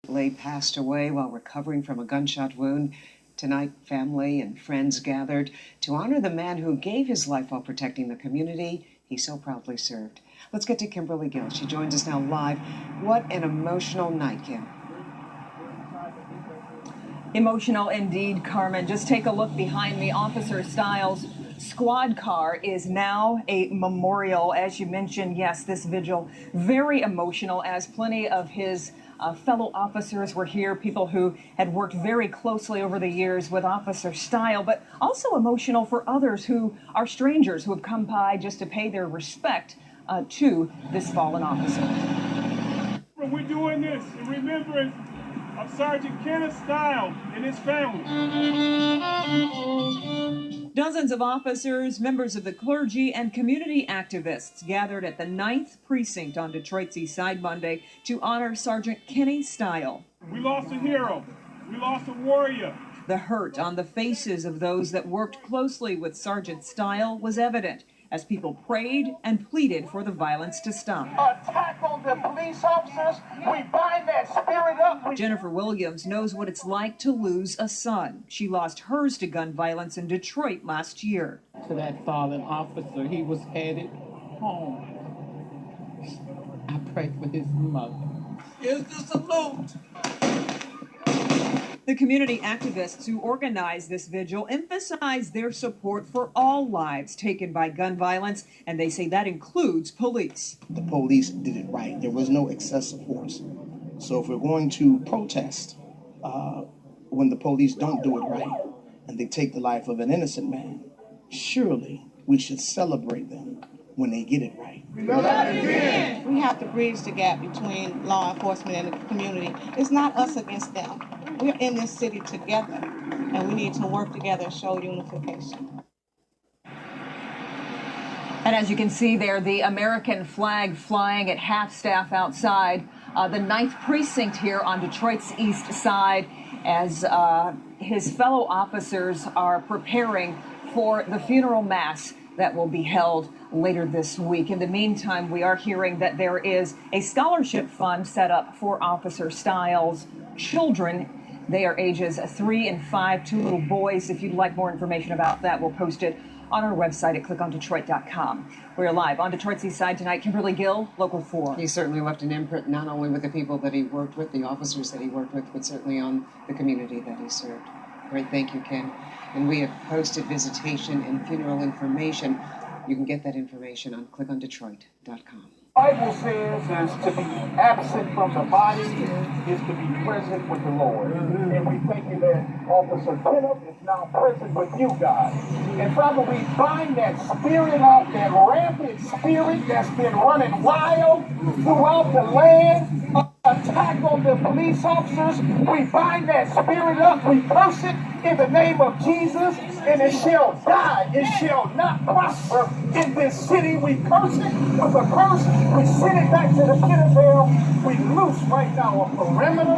Passed away while recovering from a gunshot wound. Tonight, family and friends gathered to honor the man who gave his life while protecting the community he so proudly served. Let's get to Kimberly Gill. She joins us now live. What an emotional night, Kim. Emotional indeed, Carmen. Just take a look behind me. Officer Steil's squad car is now a memorial. As you mentioned, yes, this vigil, very emotional, as plenty of his fellow officers were here, people who had worked very closely over the years with Officer Steil, but also emotional for others who are strangers who have come by just to pay their respect to this fallen officer. We're doing this in remembrance of Sergeant Kenneth Steil and his family. Dozens of officers, members of the clergy, and community activists gathered at the 9th Precinct on Detroit's East Side Monday to honor Sergeant Kenneth Steil. We lost a hero. We lost a warrior. The hurt on the faces of those that worked closely with Sergeant Steil was evident as people prayed and pleaded for the violence to stop. Attack on the police officers, we bind that spirit up. Jennifer Williams knows what it's like to lose a son. She lost hers to gun violence in Detroit last year. To that fallen officer, he was headed home. I pray for his mother. Here's the salute. The community activists who organized this vigil emphasize their support for all lives taken by gun violence, and they say that includes police. The police did it right. There was no excessive force. So if we're going to protest when the police don't do it right and they take the life of an innocent man, surely we should celebrate them when they get it right. We have to bridge the gap between law enforcement and the community. It's not us against them. We're in this city together, and we need to work together and show unification. And as you can see there, the American flag flying at half-staff outside the 9th Precinct here on Detroit's East Side as his fellow officers are preparing for the funeral mass that will be held later this week. In the meantime, we are hearing that there is a scholarship fund set up for Officer Steil's children. They are ages 3 and 5, 2 little boys. If you'd like more information about that, we'll post it on our website at clickondetroit.com. We're live on Detroit's East Side tonight. Kimberly Gill, Local 4. He certainly left an imprint not only with the people that he worked with, the officers that he worked with, but certainly on the community that he served. Great, thank you, Ken. And we have posted visitation and funeral information. You can get that information on clickondetroit.com. The Bible says is to be absent from the body is to be present with the Lord. And we thank you that Officer Kenneth is now present with you, God. And Father, we bind that spirit up, that rampant spirit that's been running wild throughout the land. Attack on the police officers. We bind that spirit up. We curse it in the name of Jesus, and it shall die. It shall not prosper in this city. We curse it with a curse. We send it back to the pit of hell. We loose right now a perimeter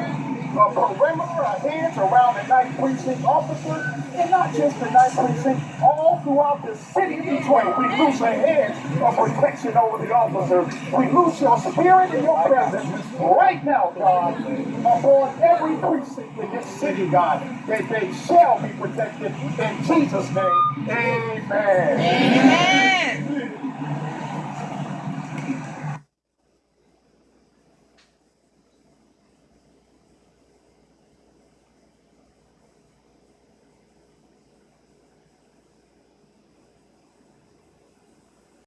ahead around the 9th Precinct officers, and not just the 9th Precinct, all throughout the city of Detroit. We loose a hedge of protection over the officers. We loose your spirit and your presence right now, God, upon every precinct in this city, God, that they shall be protected in Jesus' name. Amen. Amen.